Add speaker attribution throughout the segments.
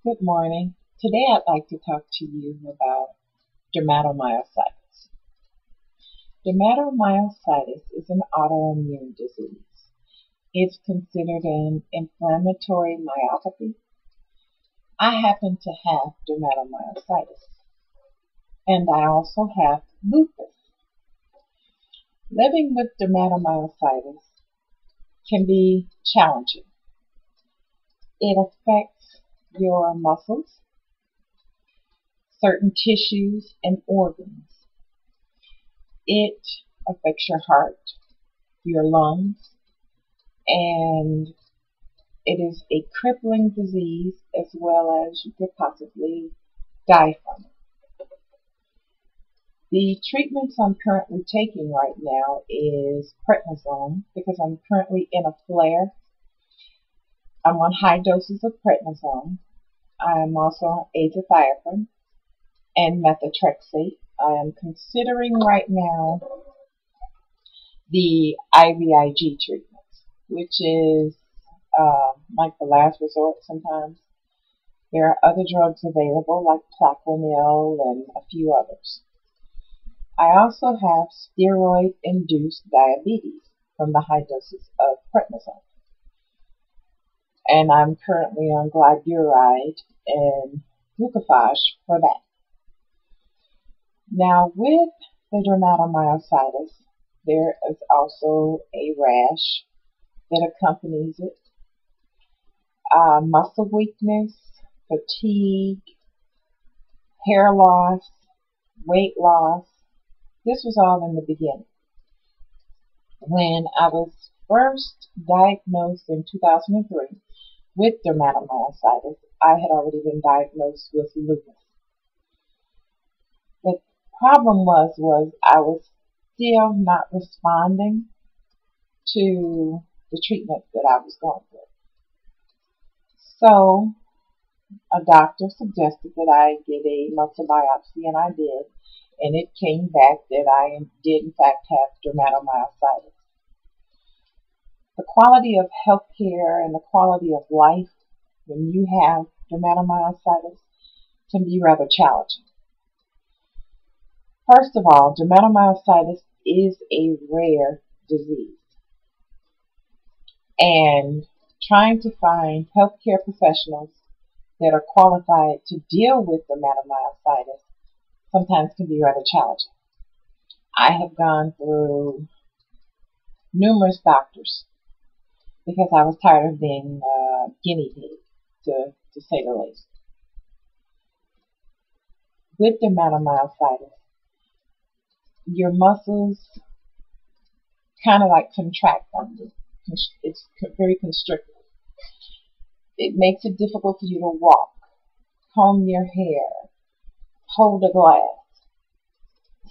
Speaker 1: Good morning. Today I'd like to talk to you about dermatomyositis. Dermatomyositis is an autoimmune disease. It's considered an inflammatory myopathy. I happen to have dermatomyositis, and I also have lupus. Living with dermatomyositis can be challenging. It affects your muscles, certain tissues and organs. It affects your heart, your lungs, and it is a crippling disease as well as you could possibly die from it. The treatments I'm currently taking right now is prednisone because I'm currently in a flare. I'm on high doses of prednisone. I'm also on azathioprine and methotrexate. I am considering right now the IVIG treatments, which is like the last resort sometimes. There are other drugs available like Plaquenil and a few others. I also have steroid-induced diabetes from the high doses of prednisone. And I'm currently on glyburide and glucophage for that. Now, with the dermatomyositis, there is also a rash that accompanies it, muscle weakness, fatigue, hair loss, weight loss. This was all in the beginning. When I was first diagnosed in 2003 with dermatomyositis, I had already been diagnosed with lupus. The problem was I was still not responding to the treatment that I was going through. So a doctor suggested that I get a muscle biopsy, and I did, and it came back that I did in fact have dermatomyositis. The quality of health care and the quality of life when you have dermatomyositis can be rather challenging. First of all, dermatomyositis is a rare disease, and trying to find healthcare professionals that are qualified to deal with dermatomyositis sometimes can be rather challenging. I have gone through numerous doctors because I was tired of being a guinea pig, to say the least. With dermatomyositis, your muscles kind of like contract on you. It's very constricted. It makes it difficult for you to walk, comb your hair, hold a glass.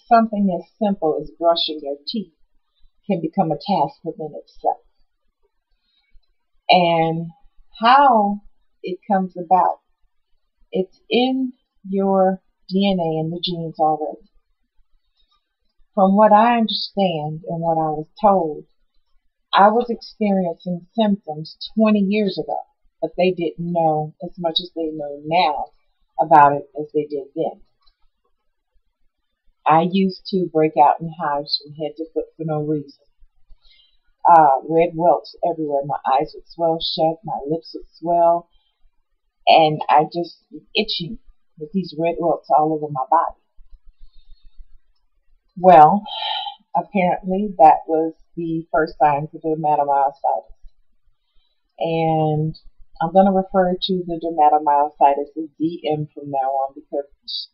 Speaker 1: Something as simple as brushing your teeth can become a task within itself. And how it comes about, it's in your DNA and the genes already. From what I understand and what I was told, I was experiencing symptoms 20 years ago, but they didn't know as much as they know now about it as they did then. I used to break out in hives from head to foot for no reason. Red welts everywhere. My eyes would swell shut, my lips would swell, and I just was itching with these red welts all over my body. Well, apparently that was the first signs of dermatomyositis. And I'm going to refer to the dermatomyositis as DM from now on because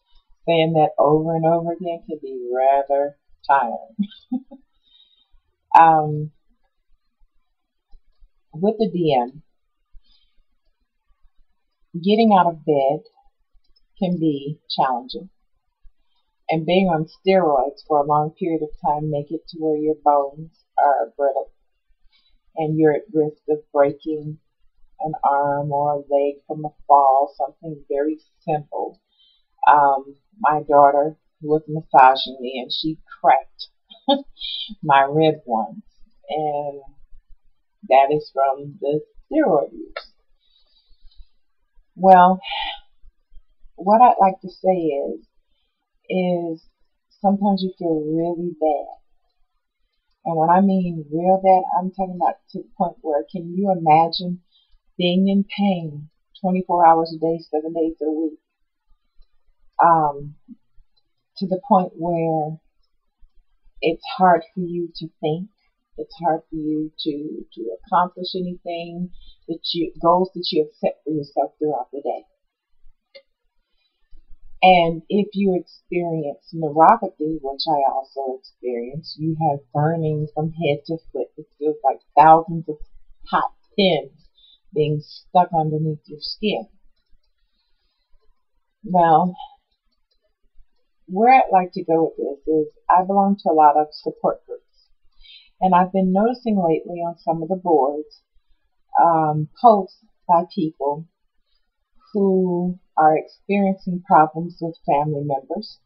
Speaker 1: saying that over and over again can be rather tiring. With the DM, getting out of bed can be challenging. And being on steroids for a long period of time make it to where your bones are brittle and you're at risk of breaking an arm or a leg from a fall, something very simple. My daughter was massaging me and she cracked my rib once, and that is from the steroid use. Well, what I'd like to say is sometimes you feel really bad. And when I mean real bad, I'm talking about to the point where, can you imagine being in pain 24 hours a day, 7 days a week, um, to the point where it's hard for you to think, it's hard for you to accomplish anything goals that you have set for yourself throughout the day. And if you experience neuropathy, which I also experience, you have burning from head to foot. It feels like thousands of hot pins being stuck underneath your skin. Well, where I'd like to go with this is I belong to a lot of support groups. And I've been noticing lately on some of the boards posts by people who are experiencing problems with family members,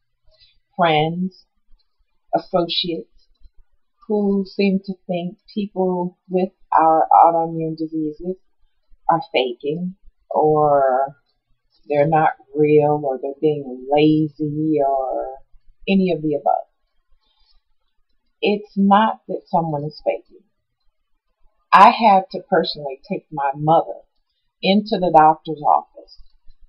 Speaker 1: friends, associates, who seem to think people with our autoimmune diseases are faking, or they're not real, or they're being lazy, or any of the above. It's not that someone is faking. I had to personally take my mother into the doctor's office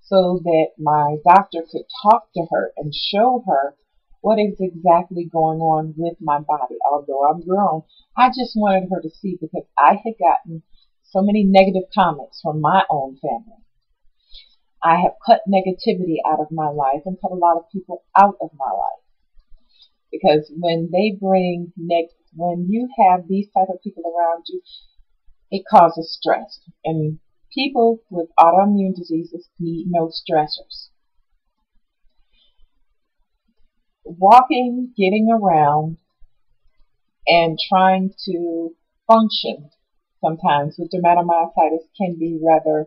Speaker 1: so that my doctor could talk to her and show her what is exactly going on with my body. Although I'm grown, I just wanted her to see, because I had gotten so many negative comments from my own family. I have cut negativity out of my life and cut a lot of people out of my life, because when they bring when you have these type of people around you, it causes stress. And people with autoimmune diseases need no stressors. Walking, getting around, and trying to function sometimes with dermatomyositis can be rather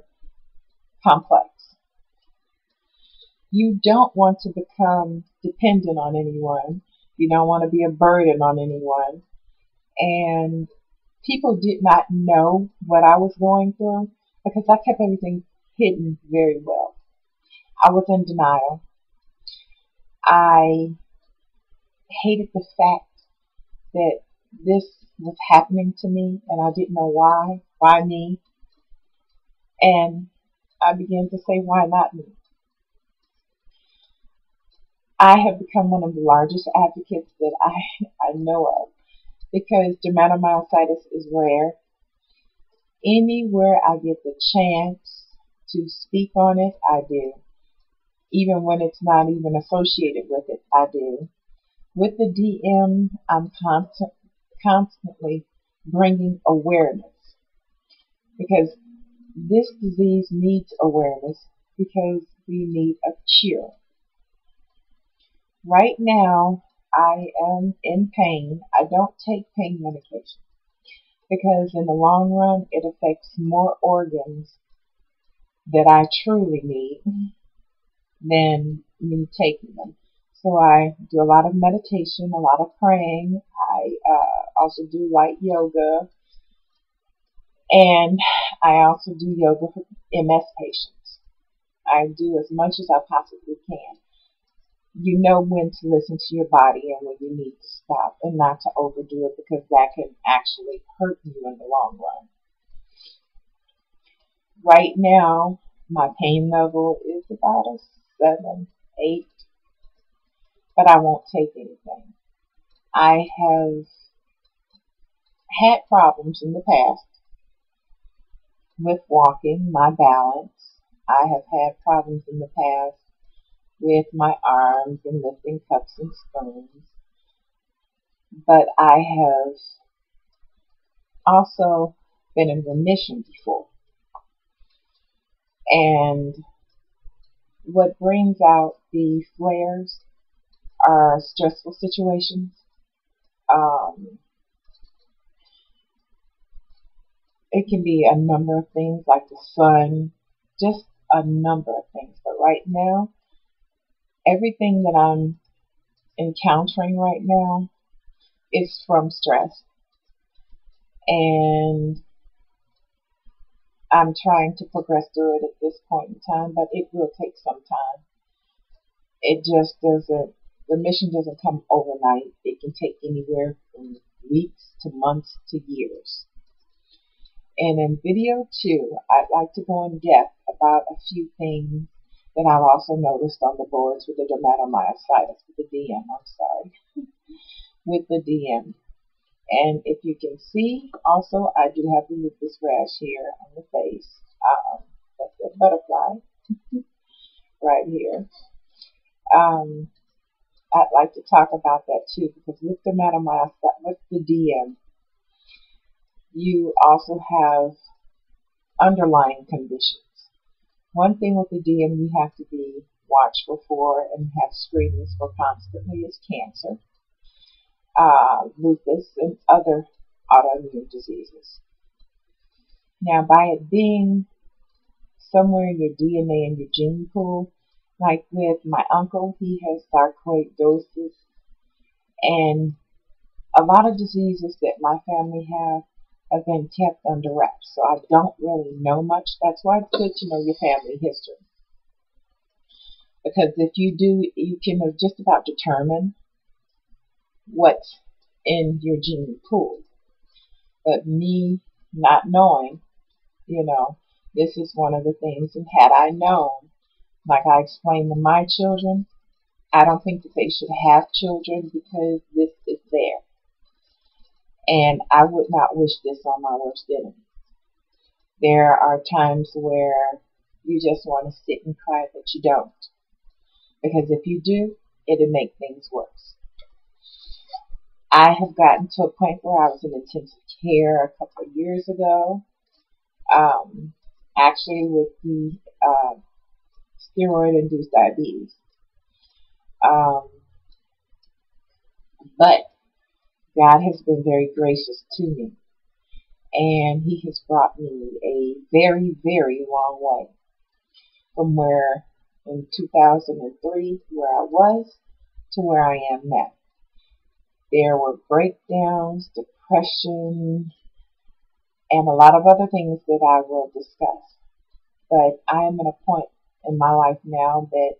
Speaker 1: complex. You don't want to become dependent on anyone. You don't want to be a burden on anyone. And people did not know what I was going through because I kept everything hidden very well. I was in denial. I hated the fact that this was happening to me and I didn't know why. Why me? And I began to say, why not me? I have become one of the largest advocates that I know of, because dermatomyositis is rare. Anywhere I get the chance to speak on it, I do. Even when it's not even associated with it, I do. With the DM, I'm constantly bringing awareness, because this disease needs awareness, because we need a cure. Right now, I am in pain. I don't take pain medication because in the long run, it affects more organs that I truly need than me taking them. So I do a lot of meditation, a lot of praying. I also do light yoga, and I also do yoga for MS patients. I do as much as I possibly can. You know when to listen to your body and when you need to stop, and not to overdo it, because that can actually hurt you in the long run. Right now, my pain level is about a 7, 8, but I won't take anything. I have had problems in the past with walking, my balance. I have had problems in the past with my arms and lifting cups and spoons. But I have also been in remission before. And what brings out the flares are stressful situations. It can be a number of things, like the sun, just a number of things. But right now, everything that I'm encountering right now is from stress. And I'm trying to progress through it at this point in time, but it will take some time. It just doesn't, remission doesn't come overnight. It can take anywhere from weeks to months to years. And in video 2, I'd like to go in depth about a few things that I've also noticed on the boards with the dermatomyositis, with the DM, with the DM. And if you can see, also, I do have the lupus rash here on the face. That's a butterfly right here. I'd like to talk about that too, because with dermatomyositis, with the DM, you also have underlying conditions. One thing with the DM you have to be watchful for and have screenings for constantly is cancer, lupus, and other autoimmune diseases. Now, by it being somewhere in your DNA and your gene pool, like with my uncle, he has sarcoidosis, and a lot of diseases that my family have been kept under wraps, so I don't really know much. That's why it's good to know your family history, because if you do, you can just about determine what's in your gene pool. But me not knowing, this is one of the things, and had I known, like I explained to my children, I don't think that they should have children because this is there. And I would not wish this on my worst enemy. There are times where you just want to sit and cry, but you don't. Because if you do, it'll make things worse. I have gotten to a point where I was in intensive care a couple of years ago. Actually with the steroid-induced diabetes. But God has been very gracious to me, and He has brought me a very, very long way from where in 2003, where I was, to where I am now. There were breakdowns, depression, and a lot of other things that I will discuss. But I am at a point in my life now that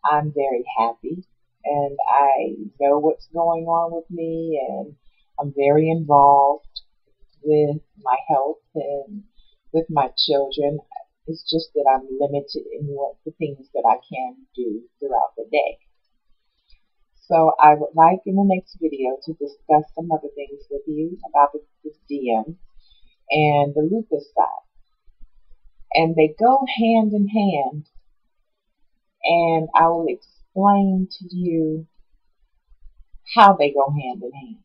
Speaker 1: I'm very happy, and I know what's going on with me, and I'm very involved with my health and with my children. It's just that I'm limited in what the things that I can do throughout the day. So I would like in the next video to discuss some other things with you about this DM and the lupus side. And they go hand in hand, and I will explain to you how they go hand in hand.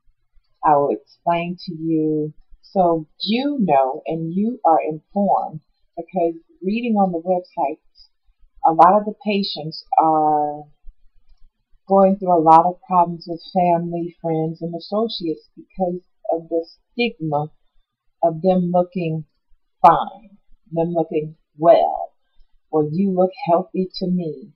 Speaker 1: I will explain to you so you know and you are informed, because reading on the websites, a lot of the patients are going through a lot of problems with family, friends, and associates because of the stigma of them looking fine, them looking well, or you look healthy to me.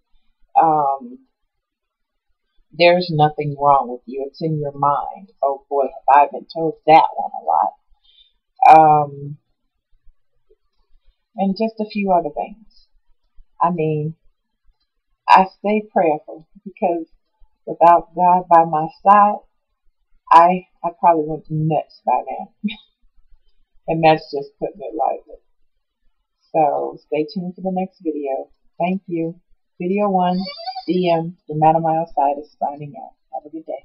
Speaker 1: There's nothing wrong with you. It's in your mind. Oh boy, have I been told that one a lot. And just a few other things. I mean, I stay prayerful because without God by my side, I probably went nuts by now. And that's just putting it lightly. So stay tuned for the next video. Thank you. Video 1, DM, dermatomyositis, signing out. Have a good day.